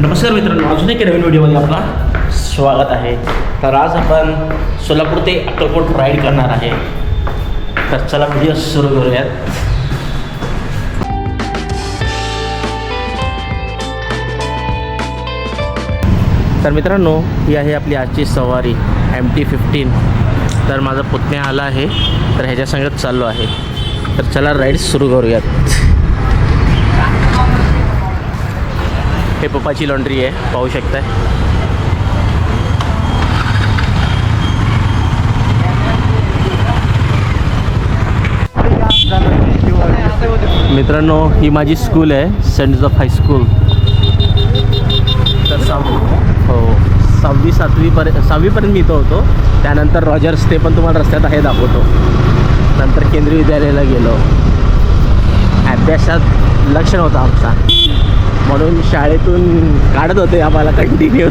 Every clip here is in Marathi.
नमस्कार मित्रांनो, अजून एक नवीन व्हिडिओमध्ये आपला स्वागत आहे. तर आज आपण सोलापूर ते अक्कलकोट राईड करणार आहे. तर चला व्हिडिओ सुरू करूयात. तर मित्रांनो, ही आहे आपली आजची सवारी MT-15. तर माझा पुतण्या आला आहे, तर ह्याच्या संगत चाललो आहे. तर चला राईड सुरू करूयात. हे पप्पाची लॉन्ड्री आहे, पाहू शकताय. मित्रांनो, ही माझी स्कूल आहे, सेंट जोसेफ हायस्कूल. तर 6वी-7वीपर्यंत मी इथं होतो. त्यानंतर रॉजर्स, ते पण तुम्हाला रस्त्यात आहे, दाखवतो. नंतर केंद्रीय विद्यालयाला गेलो. अभ्यासात लक्ष नव्हतं आमचा, म्हणून शाळेतून काढत होते आम्हाला कंटिन्यू.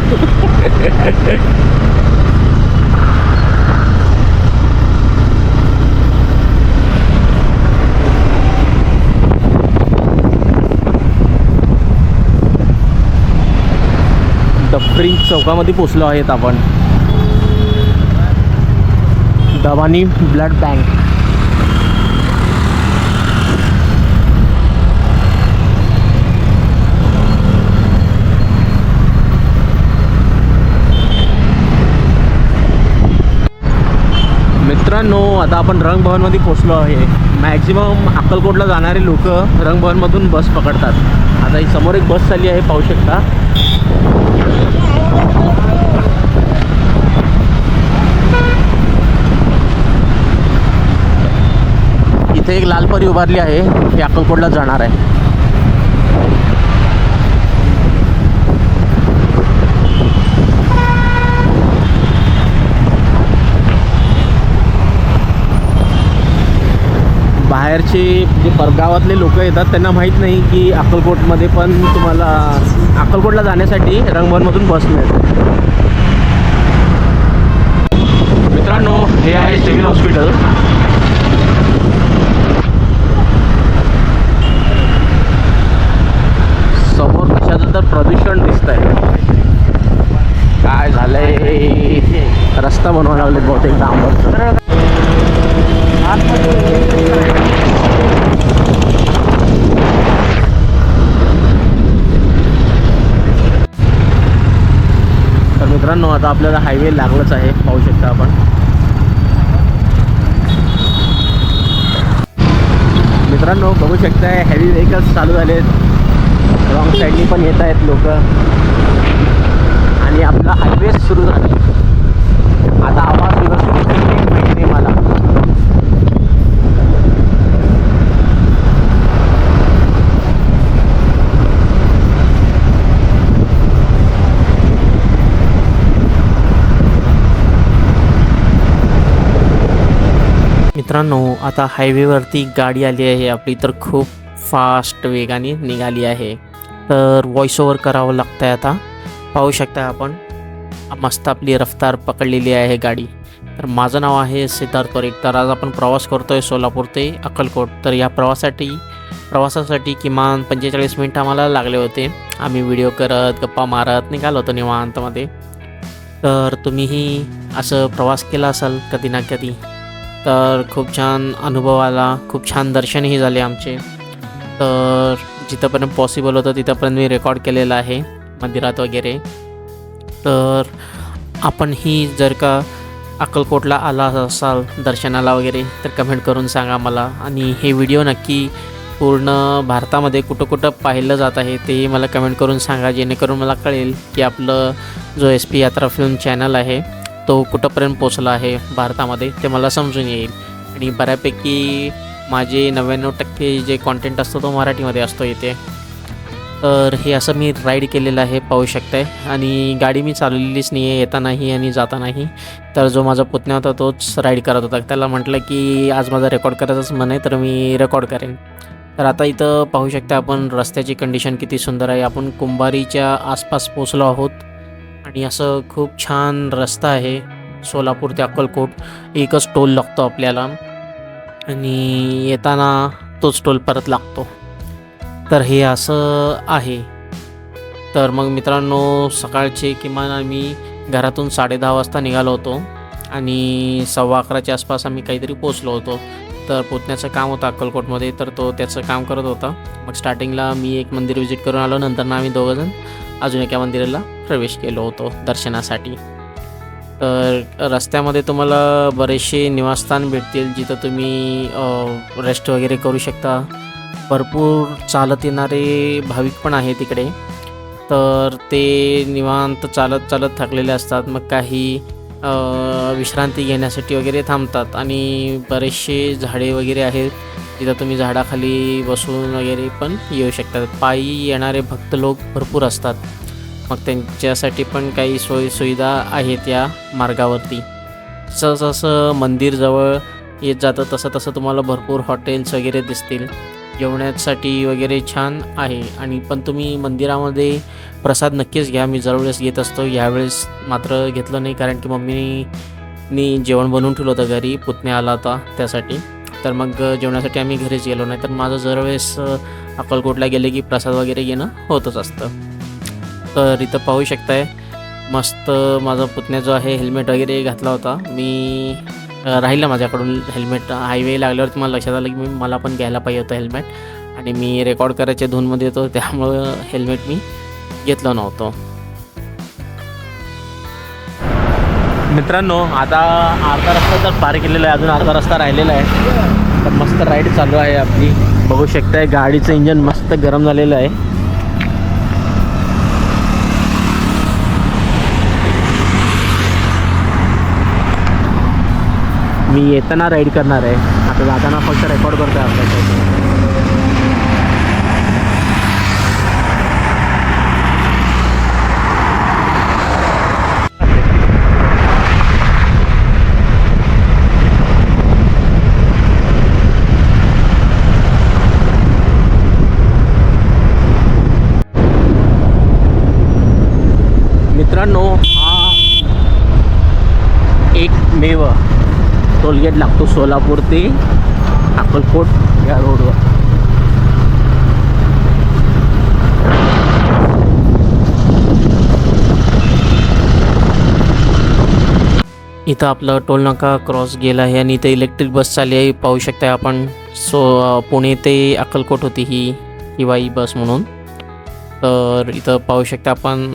दफरिंग चौकामध्ये पोचलो आहेत आपण. Dawani blood bank. मित्रांनो, आता आपण रंगभवनमध्ये पोचलो आहे. मॅक्झिमम अक्कलकोटला जाणारे लोक रंगभवनमधून बस पकडतात. आता ही समोर एक बस चालली आहे, पाहू शकता. इथे एक लाल परी उभारली आहे, ही अक्कलकोटला जाणार आहे. बाहेरचे जे परगावातले लोक येतात, त्यांना माहीत नाही की अक्कलकोटमध्ये पण तुम्हाला अक्कलकोटला जाण्यासाठी रंगभवनमधून बस मिळते. मित्रांनो, हे आहे सिव्हिल हॉस्पिटल. समोर कशाचं तर प्रदूषण दिसत आहे. काय झालंय, रस्ता बनवायला लागले बहुतेक डांबरचं. तर मित्रांनो, आता आपल्याला हायवे लागलंच आहे, पाहू शकता आपण. मित्रांनो, बघू शकताय हेवी व्हेकल्स चालू झालेत. रॉंग साईडनी पण येत आहेत लोक, आणि आपला हायवे सुरू झाला. आता आवाज व्यवस्थित माहिती नाही मला. मित्रांनो, आता हायवेवरती गाडी आली आहे आपली, तर खूप फास्ट वेगाने निघाली आहे. तर व्हॉइस ओव्हर करावं लागतं आहे. आता पाहू शकता आपण, मस्त आपली रफ्तार पकडलेली आहे गाडी. तर माझं नाव आहे सिद्धार्थ परीख. तर आज आपण प्रवास करतो आहे सोलापूर ते अक्कलकोट. तर या प्रवासासाठी किमान 45 मिनिट आम्हाला लागले होते. आम्ही व्हिडिओ करत, गप्पा मारत निघालो होतो निवांतमध्ये. तर तुम्हीही असं प्रवास केला असाल कधी ना कधी, तर खूप छान अनुभव आला. खूप छान दर्शनही झाले आमचे. तर जिथंपर्यंत पॉसिबल होतं तिथंपर्यंत मी रेकॉर्ड केलेलं आहे, मंदिरात वगैरे. तर आपणही जर का अक्कलकोटला आला असाल दर्शनाला वगैरे, तर कमेंट करून सांगा मला. आणि हे व्हिडिओ नक्की पूर्ण भारतामध्ये कुठं कुठं पाहिलं जात आहे ते मला कमेंट करून सांगा, जेणेकरून मला कळेल की आपलं जो SP यात्रा फिल्म चॅनल आहे तो कुठंपर्यंत पोचला आहे भारतामध्ये, ते मला समजून येईल. आणि बऱ्यापैकी माझे 99% जे कॉन्टेंट असतो तो मराठीमध्ये असतो इथे. तर हे असं मी राईड केलेलं आहे, पाहू शकताय. आणि गाडी मी चालवलेलीच नाही आहे, येतानाही आणि जातानाही. तर जो माझा पुतण्या होता तोच राईड करत होता. त्याला म्हटलं की आज माझा रेकॉर्ड करायचंच मन आहे, तर मी रेकॉर्ड करेन. तर आता इथं पाहू शकता आपण, रस्त्याची कंडिशन किती सुंदर आहे. आपण कुंभारीच्या आसपास पोचलो आहोत. आणि असं खूप छान रस्ता आहे. सोलापूर ते अक्कलकोट एकच टोल लागतो आपल्याला, आणि येताना तोच टोल परत लागतो. तर हे असं आहे. तर मग मित्रांनो, सकाळचे किमान आम्ही घरातून 10:30 वाजता निघालो होतो आणि 11:15च्या आसपास आम्ही काहीतरी पोचलो होतो. तर पुतण्याचं काम होतं अक्कलकोटमध्ये, तर तो त्याचं काम करत होता. मग स्टार्टिंगला मी एक मंदिर व्हिजिट करून आलो, नंतर आम्ही दोघंजण अजून एका मंदिराला प्रवेश केलो होतो दर्शनासाठी. तर रस्त्यामध्ये तुम्हाला बरेचसे निवासस्थान भेटतील जिथं तुम्ही रेस्ट वगैरे करू शकता. भरपूर चालत येणारे भाविक पण आहे तिकडे. तर ते निवांत चालत चालत थकलेले असतात. मग काही विश्रांती घेण्यासाठी वगैरे थांबतात आणि बरेचसे झाडे वगैरे आहेत तिथं तुम्ही झाडाखाली बसून वगैरे पण येऊ शकतात. पायी येणारे भक्त लोक भरपूर असतात. मग त्यांच्यासाठी पण काही सोयीसुविधा आहेत या मार्गावरती. जसं मंदिर जवळ येत जातं तसं तसं तुम्हाला भरपूर हॉटेल्स वगैरे दिसतील. जेवण्यासाठी वगैरे छान आहे. आणि पण तुम्ही मंदिरामध्ये प्रसाद नक्कीच घ्या. मी दरवेळेस घेत असतो, यावेळेस मात्र घेतलं नाही कारण की मम्मीनी जेवण बनवून ठेवलं होतं घरी. पुतण्या आला होता त्यासाठी. तर मग जेवणासाठी आम्ही घरीच गेलो. नाही तर माझं दरवेळेस अक्कलकोटला गेले की प्रसाद वगैरे घेणं होतच असतं. तर इथं पाहू शकताय मस्त माझा पुतण्या जो आहे हेल्मेट वगैरे घातला होता. मी राहिलं माझ्याकडून हेल्मेट. हायवे लागल्यावरती मला लक्षात आलं की मला पण घ्यायला पाहिजे होतं हेल्मेट. आणि मी रेकॉर्ड करायच्या धूनमध्ये होतो त्यामुळं हेल्मेट मी घेतलं नव्हतं. मित्रांनो, आता अर्धा रस्ता तर पार केलेला आहे, अजून अर्धा रस्ता राहिलेला आहे. तर मस्त राईड चालू आहे आपली. बघू शकताय गाडीचं इंजन मस्त गरम झालेलं आहे. मी येताना राईड करणार आहे, आता जाताना फक्त रेकॉर्ड करतो आहे आपल्यासाठी. मित्रांनो, हा एकमेव टोलगेट लागतो सोलापूर ते अक्कलकोट या रोडवर. इथं आपलं टोल नाका क्रॉस गेला आहे आणि इथं इलेक्ट्रिक बस चालली आहे. पाहू शकता आपण. पुणे ते अक्कलकोट होती ही वाई बस म्हणून. तर इथं पाहू शकता आपण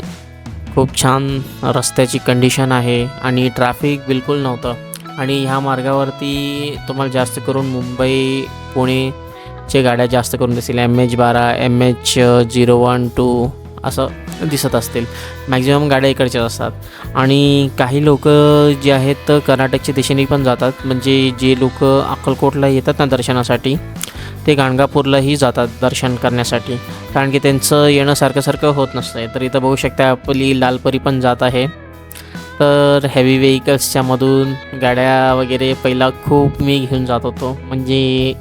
खूप छान रस्त्याची कंडिशन आहे आणि ट्रॅफिक बिलकुल नव्हतं. आणि ह्या मार्गावरती तुम्हाला जास्त करून मुंबई पुणेचे गाड्या जास्त करून दिसतील. MH12 MH012 असं दिसत असतील. मॅक्झिमम गाड्या इकडच्याच असतात. आणि काही लोक जे आहेत कर्नाटकच्या दिशेने पण जातात. म्हणजे जे लोक अक्कलकोटला येतात ना दर्शनासाठी, ते गाणगापूरलाही जातात दर्शन करण्यासाठी, कारण की त्यांचं येणं सारखं होत नसतं. तर इथं बघू शकता आपली लालपरी पण जात आहे. तर हेवी व्हेकल्सच्या मधून गाड्या वगैरे पहिला खूप मी घेऊन जात होतो, म्हणजे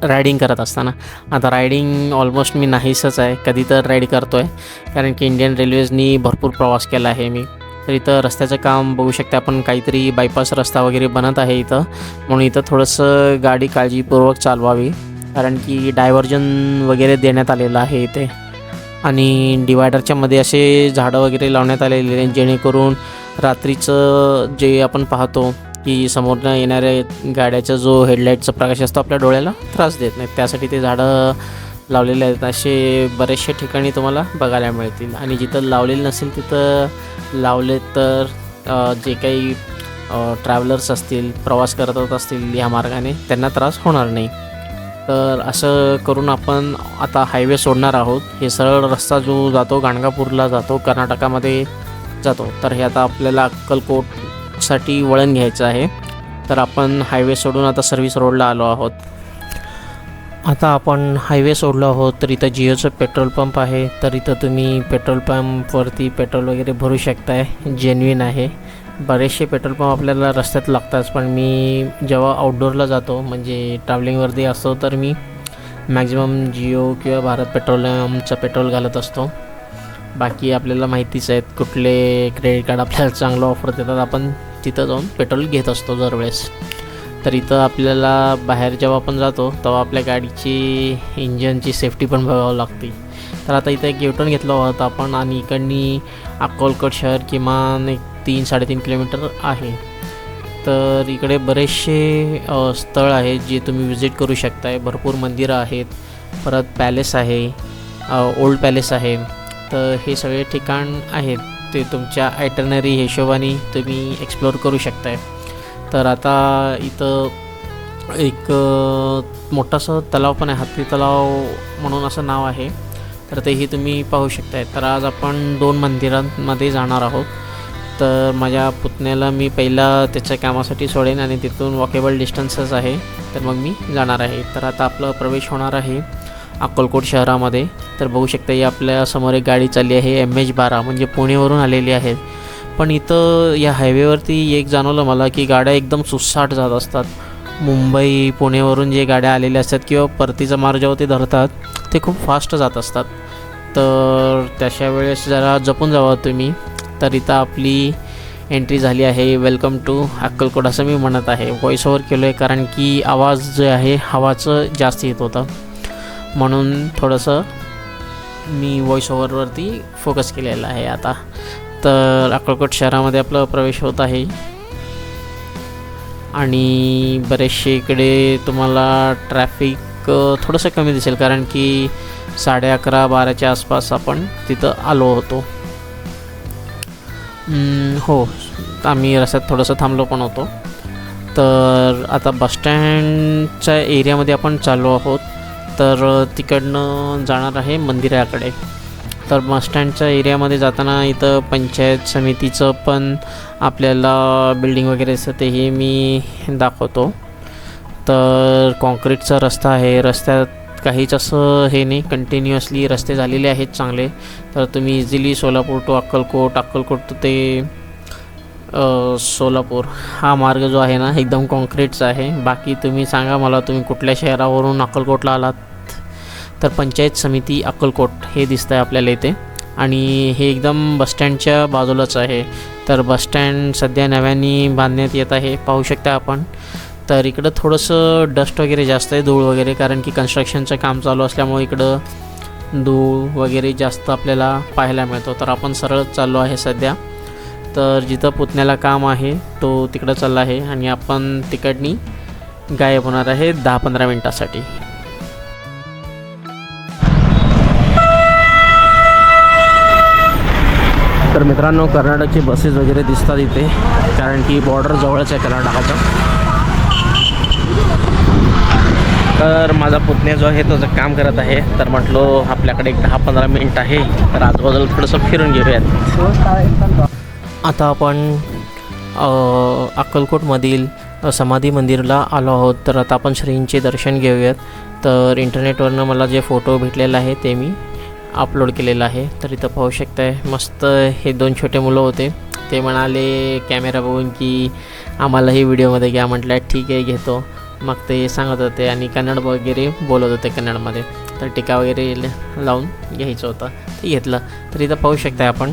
रायडिंग करत असताना. आता रायडिंग ऑलमोस्ट मी नाहीसंच आहे, कधी तर राईड करतो आहे, कारण की इंडियन रेल्वेजनी भरपूर प्रवास केला आहे मी. तर इथं रस्त्याचं काम बघू शकता आपण, काहीतरी बायपास रस्ता वगैरे बनत आहे इथं, म्हणून इथं थोडंसं गाडी काळजीपूर्वक चालवावी, कारण की डायव्हर्जन वगैरे देण्यात आलेलं आहे इथे. आणि डिवायडरच्या मध्ये असे झाडं वगैरे लावण्यात आलेले आहेत, जेणेकरून रात्रीचं जे आपण पाहतो की समोरनं येणाऱ्या गाड्याचा जो हेडलाईटचा प्रकाश असतो आपल्या डोळ्याला त्रास देत नाही, त्यासाठी ते झाडं लावलेले आहेत. असे बरेचसे ठिकाणी तुम्हाला बघायला मिळतील. आणि जिथं लावलेले नसेल तिथं लावले तर जे काही ट्रॅव्हलर्स असतील, प्रवास करत असतील ह्या मार्गाने, त्यांना त्रास होणार नाही. तर असं करून आपण आता हायवे सोडणार आहोत. हे सरळ रस्ता जो जातो गाणगापूरला जातो, कर्नाटकामध्ये जातो. तर हे आता आपल्याला अक्कलकोटसाठी वळण घ्यायचं आहे. तर आपण हायवे सोडून आता सर्व्हिस रोडला आलो आहोत. आता आपण हायवे सोडलो आहोत. तर इथं जिओचं पेट्रोल पंप आहे. तर इथं तुम्ही पेट्रोल पंपवरती पेट्रोल वगैरे भरू शकताय, जेन्युइन आहे. बरेचसे पेट्रोल पंप आपल्याला रस्त्यात लागतात, पण मी जेव्हा आउटडोअरला जातो, म्हणजे ट्रॅव्हलिंगवरती असतो, तर मी मॅक्झिमम जिओ किंवा भारत पेट्रोलियमचं पेट्रोल घालत असतो. बाकी आपल्याला माहितीच आहेत कुठले क्रेडिट कार्ड आपल्याला चांगलं ऑफर देतात, आपण तिथं जाऊन पेट्रोल घेत असतो दरवेळेस. तर इथं आपल्याला बाहेर जेव्हा आपण जातो तेव्हा आपल्या गाडीची इंजनची सेफ्टी पण बघावं लागते. तर आता इथं एक युटर्न घेतला होता आपण आणि इकडनी अक्कलकोट शहर किमान एक 3-3.5 किलोमीटर आहे. तर इकडे बरेचसे स्थळ आहेत जे तुम्ही विजिट करू शकताय. भरपूर मंदिरं आहेत, परत पॅलेस आहे, ओल्ड पॅलेस आहे. तर हे सगळे ठिकाण आहेत ते तुमच्या आयटनरी हिशोबाने तुम्ही एक्सप्लोअर करू शकताय. तर आता इथं एक मोठासा तलाव पण आहे, हत्ती तलाव म्हणून असं नाव आहे. तर तेही तुम्ही पाहू शकताय. तर आज आपण 2 मंदिरांमध्ये जाणार आहोत. तर माझ्या पुतण्याला मी पहिला त्याच्या कामासाठी सोडेन आणि तिथून वॉकेबल डिस्टन्सच आहे, तर मग मी जाणार आहे. तर आता आपला प्रवेश होणार आहे अक्कलकोट शहरामध्ये. तर बघू शकता ही आपल्या समोर एक गाडी चालली आहे MH12, म्हणजे पुणेवरून आलेली आहे. पण इथं या हायवेवरती एक जाणवलं मला की गाड्या एकदम सुसाट जात असतात. मुंबई पुणेवरून जे गाड्या आलेल्या असतात किंवा परतीचा मार्ग जेव्हा ते धरतात ते खूप फास्ट जात असतात. तर तशा वेळेस जरा जपून जावं तुम्ही. तर इथं आपली एंट्री झाली आहे. वेलकम टू अक्कलकोट असं मी म्हणत आहे. व्हॉइस ओव्हर केलं आहे कारण की आवाज जे आहे हवाचं जास्त येत होतं, म्हणून थोडंसं मी व्हॉइस ओव्हरवरती फोकस केलेला आहे. आता तर अक्कलकोट शहरामध्ये आपला प्रवेश होत आहे आणि बरेचसे इकडे तुम्हाला ट्रॅफिक थोडंसं कमी दिसेल कारण की 11:30-12च्या आसपास आपण तिथं आलो होतो. हो, आम्ही रस्त्यात थोडंसं थांबलो पण होतो. तर आता बसस्टँडच्या एरियामध्ये आपण चाललो आहोत. तर तिकडनं जाणार आहे मंदिराकडे. तर बसस्टँडच्या एरियामध्ये जाताना इथं पंचायत समितीचं पण आपल्याला बिल्डिंग वगैरे असतं तेही मी दाखवतो. तर कॉन्क्रीटचा रस्ता आहे, रस्त्यात काहीच असं हे नाही, कंटिन्युअसली रस्ते झालेले आहेत चांगले. तर तुम्ही इझिली सोलापूर टू अक्कलकोट ते सोलापूर हा मार्ग जो आहे ना एकदम कॉन्क्रीटचा आहे. बाकी तुम्ही सांगा मला तुम्ही कुठल्या शहरावरून अक्कलकोटला आलात. तर पंचायत समिती अक्कलकोट हे दिसतं आहे आपल्याला इथे आणि हे एकदम बसस्टँडच्या बाजूलाच आहे. तर बसस्टँड सध्या नव्याने बांधण्यात येत आहे, पाहू शकता आपण. तर इकडं थोडंसं डस्ट वगैरे जास्त आहे, धूळ वगैरे, कारण की कन्स्ट्रक्शनचं काम चालू असल्यामुळे इकडं धूळ वगैरे जास्त आपल्याला पाहायला मिळतो. तर आपण सरळ चाललो आहे सध्या. तर जिथं पुतण्याला काम आहे तो तिकडं चालला आहे आणि आपण तिकडनी गायब होणार आहे 10-15 मिनटासाठी. तर मित्रांनो, कर्नाटकची बसेस वगैरे दिसतात इथे कारण की बॉर्डर जवळच आहे कर्नाटकाचं. तर माझा पुतण्या जो आहे तो काम करत आहे. तर म्हटलो आपल्याकडे एक 10-15 मिनिट आहे, तर आजूबाजूला थोडंसं फिरून घेऊयात. आता आपण अक्कलकोटमधील समाधी मंदिरला आलो आहोत. तर आता आपण श्रींचे दर्शन घेऊयात. तर इंटरनेटवरनं मला जे फोटो भेटलेला आहे ते मी अपलोड केलेलं आहे. तर इथं पाहू शकताय मस्त हे 2 छोटे मुलं होते. ते म्हणाले कॅमेरा बघून की आम्हालाही व्हिडिओमध्ये घ्या. म्हटलं ठीक आहे घेतो. मग ते सांगत होते आणि कन्नड वगैरे बोलत होते कन्नडमध्ये. तर टीका वगैरे लावून घ्यायचं होतं, ते घेतलं. तर इथं पाहू शकताय आपण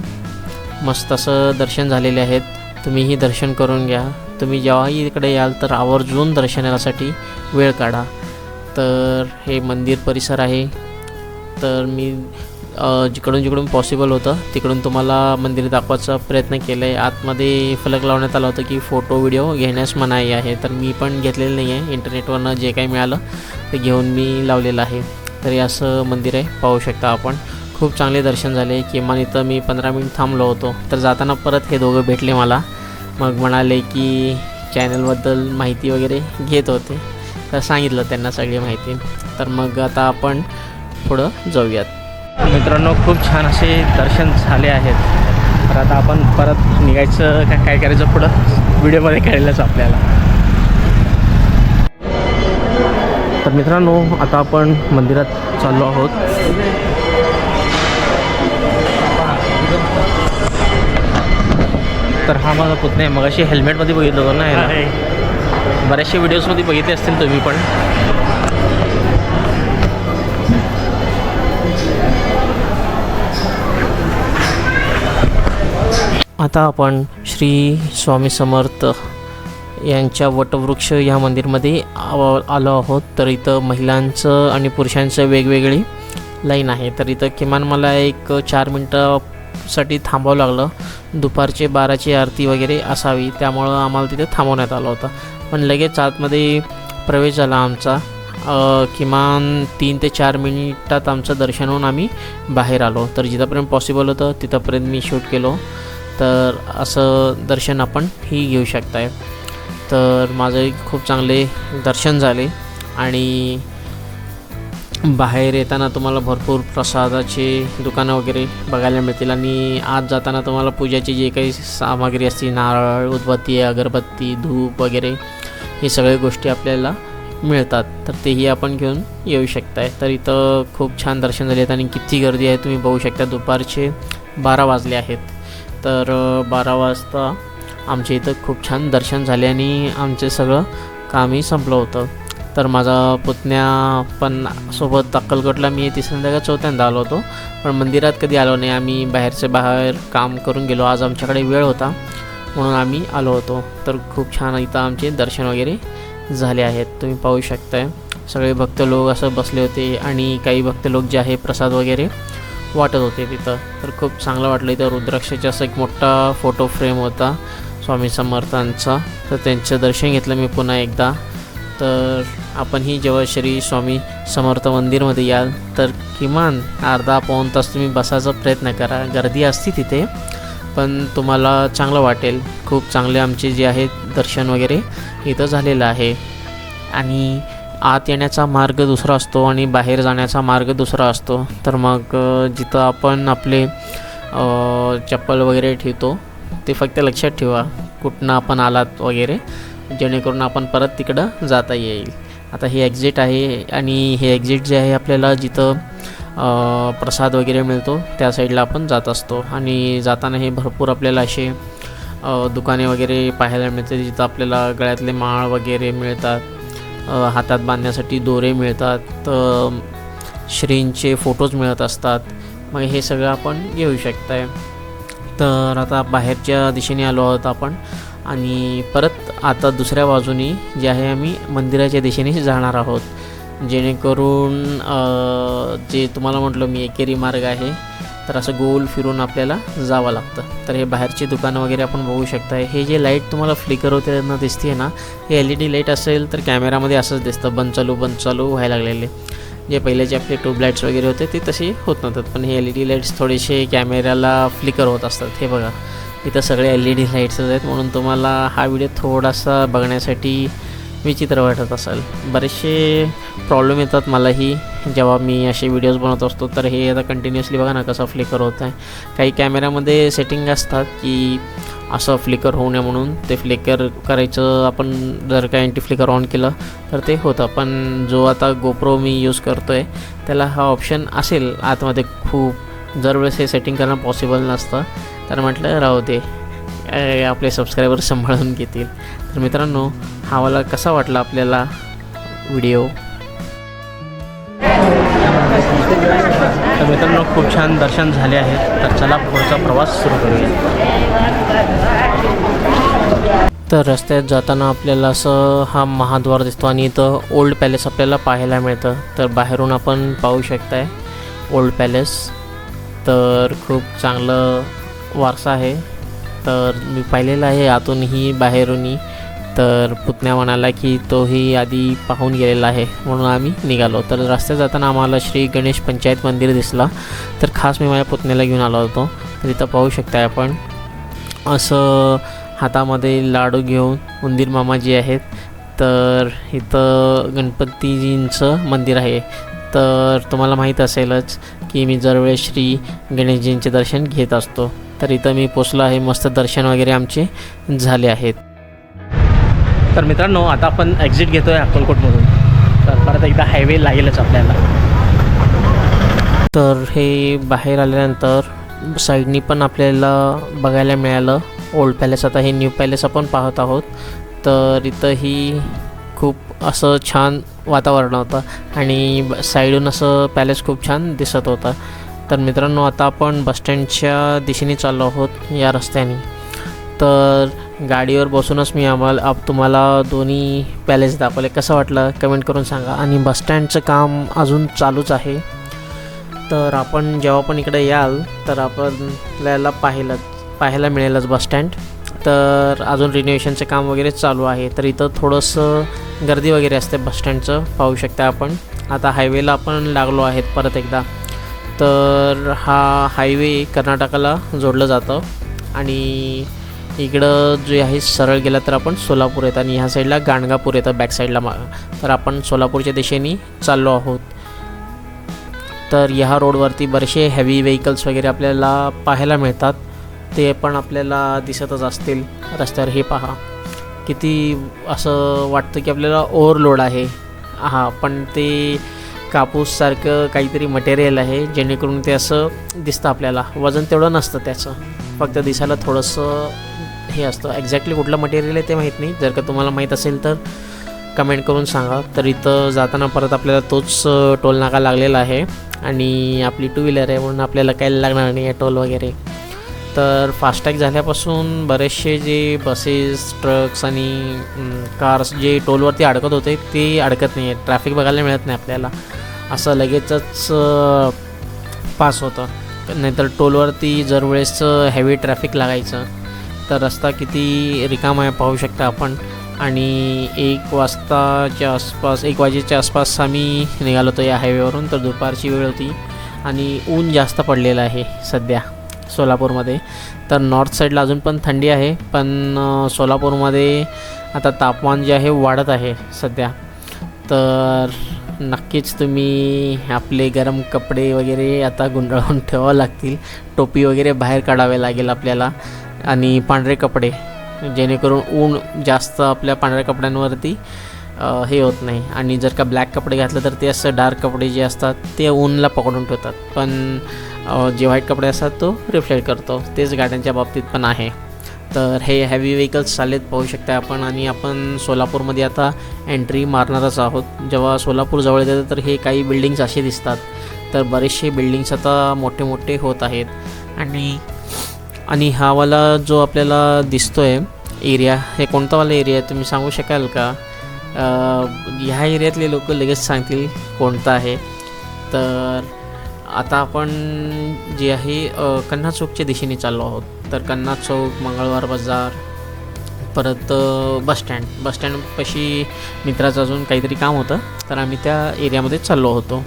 मस्त असं दर्शन झालेले आहेत. तुम्हीही दर्शन करून घ्या. तुम्ही जेव्हाही इकडे याल तर आवर्जून दर्शनासाठी वेळ काढा. तर हे मंदिर परिसर आहे. तर मी जिकडून पॉसिबल होतं तिकडून तुम्हाला मंदिर दाखवायचा प्रयत्न केला आहे. आतमध्ये फलक लावण्यात आला होतं की फोटो व्हिडिओ घेण्यास मनाई आहे. तर मी पण घेतलेलं नाही आहे. इंटरनेटवरनं जे काही मिळालं ते घेऊन मी लावलेलं आहे. तर हे असं मंदिर आहे, पाहू शकता आपण. खूप चांगले दर्शन झाले. किमान इथं मी 15 मिनिट थांबलो होतो. तर जाताना परत हे दोघं भेटले मला. मग म्हणाले की चॅनलबद्दल माहिती वगैरे घेत होते. तर सांगितलं त्यांना सगळी माहिती. तर मग आता आपण पुढं जाऊयात. मित्रांनो, खूप छान असे दर्शन झाले आहेत. तर आता आपण परत निघायचं काय करायचं पुढं व्हिडिओमध्ये कळेलच आपल्याला. तर मित्रांनो, आता आपण मंदिरात चाललो आहोत. तर हा माझा पुतण्या आहे. मगाशी हेल्मेटमध्ये बघितलं होतं ना याला. बऱ्याचशा व्हिडिओजमध्ये बघितले असतील तुम्ही पण. आता आपण श्री स्वामी समर्थ यांच्या वटवृक्ष या मंदिरमध्ये आलो आहोत. तर इथं महिलांचं आणि पुरुषांचं वेगवेगळी लाईन आहे. तर इथं किमान मला एक 4 मिनटासाठी थांबावं लागलं. दुपारचे 12ची आरती वगैरे असावी, त्यामुळं आम्हाला तिथे थांबवण्यात आलं होतं. पण लगेच आतमध्ये प्रवेश झाला आमचा. किमान 3 ते 4 मिनिटात आमचं दर्शन होऊन आम्ही बाहेर आलो. तर जिथंपर्यंत पॉसिबल होतं तिथंपर्यंत मी शूट केलो. तर असं दर्शन आपण ही घेऊ शकताय. तर माझे खूप चांगले दर्शन झाले आणि बाहेर येताना तुम्हाला भरपूर प्रसादाचे दुकानं वगैरे बघायला मिळतील आणि आत जाताना तुम्हाला पूजाची जे काही सामग्री असते, नारळ, उदबत्ती, अगरबत्ती, धूप वगैरे, हे सगळ्या गोष्टी आपल्याला मिळतात. तर तेही आपण घेऊन येऊ शकताय. तर इथं खूप छान दर्शन झाले आहेत आणि किती गर्दी आहे तुम्ही बघू शकता. दुपारचे 12 वाजले आहेत. तर 12 वाजता आमच्या इथं खूप छान दर्शन झाले आणि आमचे सगळं कामही संपलं होतं. तर माझा पुतण्या पण सोबत अक्कलकोटला मी तिसऱ्यांदा का चौथ्यांदा आलो होतो, पण मंदिरात कधी आलो नाही. आम्ही बाहेर काम करून गेलो. आज आमच्याकडे वेळ होता म्हणून आम्ही आलो होतो. तर खूप छान इथं आमचे दर्शन वगैरे झाले आहेत. तुम्ही पाहू शकताय सगळे भक्त लोक असं बसले होते आणि काही भक्त लोक जे आहे प्रसाद वगैरे वाटत होते तिथं. तर खूप चांगलं वाटलं. इथं रुद्राक्षाचा असं एक मोठा फोटो फ्रेम होता स्वामी समर्थांचा. तर त्यांचं दर्शन घेतलं मी पुन्हा एकदा. तर आपणही जेव्हा श्री स्वामी समर्थ मंदिरमध्ये याल तर किमान अर्धा-पाऊण तास तुम्ही बसायचा प्रयत्न करा. गर्दी असते तिथे पण तुम्हाला चांगलं वाटेल. खूप चांगले आमचे जे आहेत दर्शन वगैरे इथं झालेलं आहे. आणि आत येण्याचा मार्ग दुसरा असतो आणि बाहेर जाण्याचा मार्ग दुसरा असतो. तर मग जिथं आपण आपले चप्पल वगैरे ठेवतो ते फक्त लक्षात ठेवा कुठनं आपण आलात वगैरे, जेणेकरून आपण परत तिकडं जाता येईल. आता हे एक्झिट आहे आणि हे एक्झिट जे आहे आपल्याला जिथं प्रसाद वगैरे मिळतो त्या साईडला आपण जात असतो. आणि जाताना हे भरपूर आपल्याला असे दुकाने वगैरे पाहायला मिळते जिथं आपल्याला गळ्यातले माळ वगैरे मिळतात, हातात बांधण्यासाठी दोरे मिळतात, श्रींचे फोटोज मिळत असतात. मग हे सगळं आपण घेऊ शकताय. तर आता बाहेरच्या दिशेने आलो आहोत आपण आणि परत आता दुसऱ्या बाजूनी जे आहे आम्ही मंदिराच्या दिशेने जाणार आहोत. जेणेकरून जे तुम्हाला म्हटलं मी एकेरी मार्ग आहे, तर असं गोल फिरून आपल्याला जावं लागतं. तर हे बाहेरची दुकानं वगैरे आपण बघू शकता. हे जे लाईट तुम्हाला फ्लिकर होते ना दिसते ना, हे LED लाईट असेल तर कॅमेरामध्ये असंच दिसतं, बंद चालू व्हायला लागलेले. जे पहिलेचे आपले ट्यूबलाईट्स वगैरे होते ते तसे होत नव्हतात, पण हे LED लाईट्स थोडेसे कॅमेऱ्याला फ्लिकर होत असतात. हे बघा इथं सगळे LED लाईट्सच आहेत, म्हणून तुम्हाला हा व्हिडिओ थोडासा बघण्यासाठी विचित्र वाटत असेल. बरेचसे प्रॉब्लेम येतात मलाही जेव्हा मी असे व्हिडिओज बनवत असतो. तर हे आता कंटिन्युअसली बघा ना कसं फ्लिकर होत आहे. काही कॅमेऱ्यामध्ये सेटिंग असतात की असं फ्लिकर होऊ नये म्हणून ते फ्लिकर करायचं. आपण जर का अँटी फ्लिकर ऑन केलं तर ते होतं. पण जो आता गोप्रो मी यूज करतो आहे त्याला हा ऑप्शन असेल आतमध्ये. खूप दरवेळेस हे सेटिंग करणं पॉसिबल नसतं, तर म्हटलं राहू दे, आपले सबस्क्रायबर सांभाळून घेतील. तर मित्रांनो, हा वाला कसा वाटला आपल्याला व्हिडिओ? तर मित्रांनो, खूप छान दर्शन झाले आहे. तर चला पुढचा प्रवास सुरू करूया. तर रस्त्यात जाताना आपल्याला असं हा महाद्वार दिसतो आणि इथं ओल्ड पॅलेस आपल्याला पाहायला मिळतं. तर बाहेरून आपण पाहू शकताय ओल्ड पॅलेस. तर खूप चांगलं वारसा आहे. तर मी पाहिलेलं आहे आतूनही बाहेरूनही. तर पुतण्या म्हणाला की तोही आधी पाहून गेलेला आहे म्हणून आम्ही निघालो. तर रस्त्यात जाताना आम्हाला श्री गणेश पंचायत मंदिर दिसला. तर खास मी माझ्या पुतण्याला घेऊन आलो होतो. तर इथं पाहू शकताय आपण असं हातामध्ये लाडू घेऊन उंदीर मामाजी आहेत. तर इथं गणपतीजींचं मंदिर आहे. तर तुम्हाला माहीत असेलच की मी दरवेळेस श्री गणेशजींचे दर्शन घेत असतो. तर इथं मी पोचलो आहे. मस्त दर्शन वगैरे आमचे झाले आहेत. तर मित्रांनो, आता आपण एक्झिट घेतो आहे अक्कलकोटमधून. तर परत एकदा हायवे लागेलच आपल्याला. तर हे बाहेर आल्यानंतर साईडनी पण आपल्याला बघायला मिळालं ओल्ड पॅलेस. आता हे न्यू पॅलेस आपण पाहत आहोत. तर इथंही खूप असं छान वातावरण होतं आणि साईडून असं पॅलेस खूप छान दिसत होता. तर मित्रांनो, आता आपण बसस्टँडच्या दिशेने चाललो आहोत या रस्त्याने. तर गाडीवर बसूनच मी तुम्हाला दोन्ही पॅलेस दाखवले. कसं वाटलं कमेंट करून सांगा. आणि बसस्टँडचं काम अजून चालूच आहे. तर आपण जेव्हा पण इकडे याल तर आपल्याला पाहायला मिळेलच बस स्टँड. तर अजून रिनोव्हेशनचं काम वगैरे चालू आहे, तर इथं थोडंसं गर्दी वगैरे असते बस स्टँडचं, पाहू शकता आपण. आता हायवेला आपण लागलो आहेत परत एकदा. तर हा हायवे कर्नाटकाला जोडलं जातं आणि इकडं जे आहे सरळ गेला तर आपण सोलापूर येतं आणि ह्या साईडला गाणगापूर येतं बॅक साईडला. तर आपण सोलापूरच्या दिशेने चाललो आहोत. तर ह्या रोडवरती बरेचसे हेवी व्हेकल्स वगैरे आपल्याला पाहायला मिळतात, ते पण आपल्याला दिसतच असतील रस्त्यावर. हे पहा किती असं वाटतं की आपल्याला ओव्हरलोड आहे. हां, पण ते कापूससारखं काहीतरी मटेरियल आहे, जेणेकरून ते असं दिसतं आपल्याला. वजन तेवढं नसतं त्याचं, फक्त दिसायला थोडंसं हे असतं. एक्झॅक्टली कुठलं मटेरियल आहे ते माहीत नाही. जर का तुम्हाला माहीत असेल तर कमेंट करून सांगा. तर इथं जाताना परत आपल्याला तोच टोल नाका लागलेला आहे आणि आपली टू व्हीलर आहे म्हणून आपल्याला काही लागणार नाही आहे टोल वगैरे. तर फास्टॅग झाल्यापासून बरेचसे जे बसेस, ट्रक्स आणि कार्स जे टोलवरती अडकत होते ते अडकत नाही आहेत. ट्रॅफिक बघायला मिळत नाही आपल्याला, असं लगेचच पास होतं. नाहीतर टोलवरती जर वेळेस हेवी ट्रॅफिक लागायचं. तर रस्ता किती रिकामा आहे पाहू शकता आपण. आणि 1 वाजेच्या आसपास आम्ही निघालो होतो या हायवेवरून. तर दुपारची वेळ होती आणि ऊन जास्त पडलेलं आहे सध्या सोलापूरमध्ये. तर नॉर्थ साईडला अजून पण थंडी आहे, पण सोलापूरमध्ये आता तापमान जे आहे वाढत आहे सध्या. तर नक्कीच तुम्ही आपले गरम कपडे वगैरे आता गुंडाळून ठेवावं लागतील. टोपी वगैरे बाहेर काढावे लागेल आपल्याला आणि पांढरे कपडे, जेणेकरून ऊन जास्त आपल्या पांढऱ्या कपड्यांवरती हे होत नाही. आणि जर का ब्लॅक कपडे घातले तर ते असं डार्क कपडे जे असतात ते ऊनला पकडून ठेवतात, पण जे व्हाईट कपडे असतात तो रिफ्लेक्ट करतो. तेच गाड्यांच्या बाबतीत पण आहे. तर हे हेवी व्हेकल्स चाललेत पाहू शकता आपण. आणि आपण सोलापूरमध्ये आता एंट्री मारणारच आहोत. जेव्हा सोलापूर जवळ येतं तर हे काही बिल्डिंग्स असे दिसतात. तर बरेचसे बिल्डिंग्स आता मोठे मोठे होत आहेत. आणि हा वाला जो आपल्याला दिसतो आहे एरिया, हे कोणता वाला एरिया आहे तुम्ही सांगू शकाल का? ह्या एरियातले लोक लगेच सांगतील कोणता आहे. तर आता आपण जे आहे कन्हा चौकच्या दिशेने चाललो आहोत. तर कन्हा चौक, मंगळवार बाजार, परत बस स्टँडपाशी मित्राचं अजून काहीतरी काम होतं, तर आम्ही त्या एरियामध्ये चाललो होतो.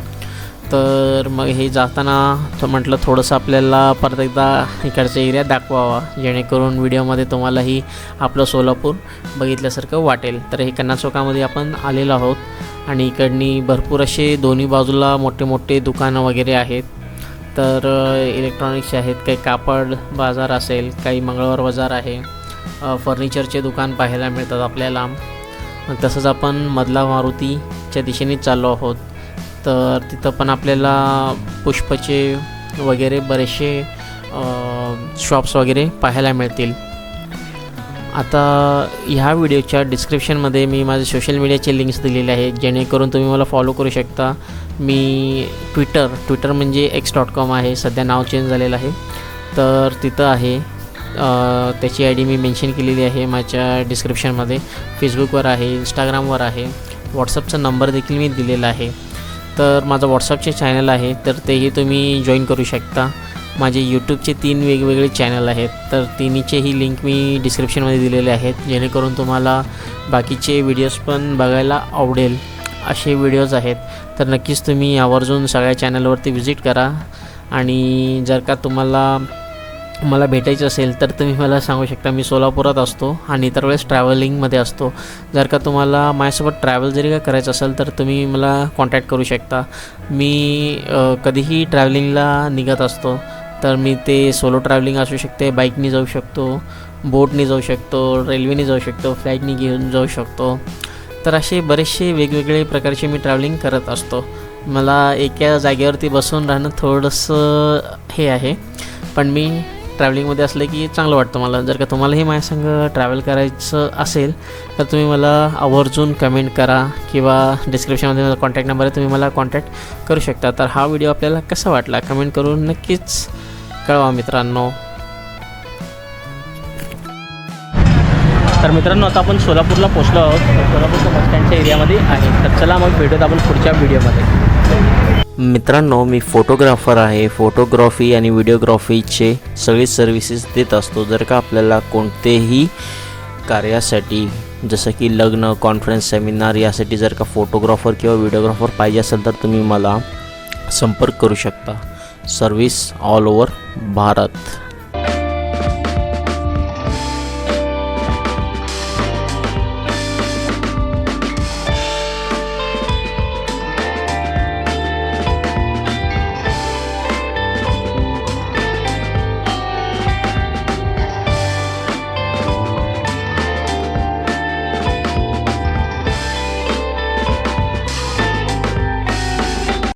तर मग हे जाताना म्हटलं थोडंसं आपल्याला परत एकदा इकडचा एरिया दाखवावा, जेणेकरून व्हिडिओमध्ये तुम्हालाही आपलं सोलापूर बघितल्यासारखं वाटेल. तर हे कन्हा चौकामध्ये आपण आलेलो आहोत आणि इकडनी भरपूर असे दोन्ही बाजूला मोठे मोठे दुकानं वगैरे आहेत. तर इलेक्ट्रॉनिक्सचे आहेत, काही कापड बाजार असेल, काही मंगळवार बाजार आहे, फर्निचरचे दुकान पाहायला मिळतात आपल्याला. तसंच आपण मधला मारुतीच्या दिशेने चाललो आहोत. तर तिथं पण आपल्याला पुष्पचे वगैरे बरेचसे शॉप्स वगैरे पाहायला मिळतील. आता ह्या व्हिडिओच्या डिस्क्रिप्शनमध्ये मी माझे सोशल मीडियाचे लिंक्स दिलेले आहेत, जेणेकरून तुम्ही मला फॉलो करू शकता. मी ट्विटर म्हणजे x.com आहे, सध्या नाव चेंज झालेलं आहे. तर तिथं आहे, त्याची आय डी मी मेन्शन केलेली आहे माझ्या डिस्क्रिप्शनमध्ये. फेसबुकवर आहे, इंस्टाग्रामवर आहे, व्हॉट्सअपचा नंबर देखील मी दिलेला आहे. तर माझं व्हॉट्सअपचे चॅनल आहे, तर तेही तुम्ही जॉईन करू शकता. माझे यूट्यूबचे 3 वेगवेगळे चॅनल आहेत, तर तिन्हीचेही लिंक मी डिस्क्रिप्शनमध्ये दिलेले आहेत, जेणेकरून तुम्हाला बाकीचे व्हिडिओज पण बघायला आवडेल असे व्हिडिओज आहेत. तर नक्कीच तुम्ही आवर्जून सगळ्या चॅनलवरती व्हिजिट करा. आणि जर का मला भेटायचं असेल तर तुम्ही मला सांगू शकता. मी सोलापुरात असतो आणि इतर वेळेस ट्रॅव्हलिंगमध्ये असतो. जर का तुम्हाला माझ्यासोबत ट्रॅव्हल जरी का करायचं असेल तर तुम्ही मला कॉन्टॅक्ट करू शकता. मी कधीही ट्रॅव्हलिंगला निघत असतो. तर मी ते सोलो ट्रॅव्हलिंग असू शकते, बाईकनी जाऊ शकतो, बोटनी जाऊ शकतो, रेल्वेने जाऊ शकतो, फ्लाईटनी घेऊन जाऊ शकतो. तर असे बरेचसे वेगवेगळे प्रकारचे मी ट्रॅव्हलिंग करत असतो. मला एका जागेवरती बसून राहणं थोडंसं हे आहे, पण मी ट्रॅव्हलिंगमध्ये असलं की चांगलं वाटतं मला. जर का तुम्हालाही माझ्यासंग ट्रॅव्हल करायचं असेल तर तुम्ही मला आवर्जून कमेंट करा किंवा डिस्क्रिप्शनमध्ये माझा कॉन्टॅक्ट नंबर आहे, तुम्ही मला कॉन्टॅक्ट करू शकता. तर हा व्हिडिओ आपल्याला कसा वाटला कमेंट करून नक्कीच कळवा मित्रांनो. तर मित्रांनो, आता आपण सोलापूरला पोचलो आहोत. सोलापूरच्या बस स्टँडच्या एरियामध्ये आहे. तर चला मग भेटूत आपण पुढच्या व्हिडिओमध्ये. मित्रांनो, मी फोटोग्राफर आहे. फोटोग्राफी आणि व्हिडिओग्राफीचे सगळे सर्व्हिसेस देत असतो. जर का आपल्याला कोणतेही कार्यासाठी जसं की लग्न, कॉन्फरन्स, सेमिनार यासाठी जर का फोटोग्राफर किंवा व्हिडिओग्राफर पाहिजे असेल तर तुम्ही मला संपर्क करू शकता. Service all over Bharat.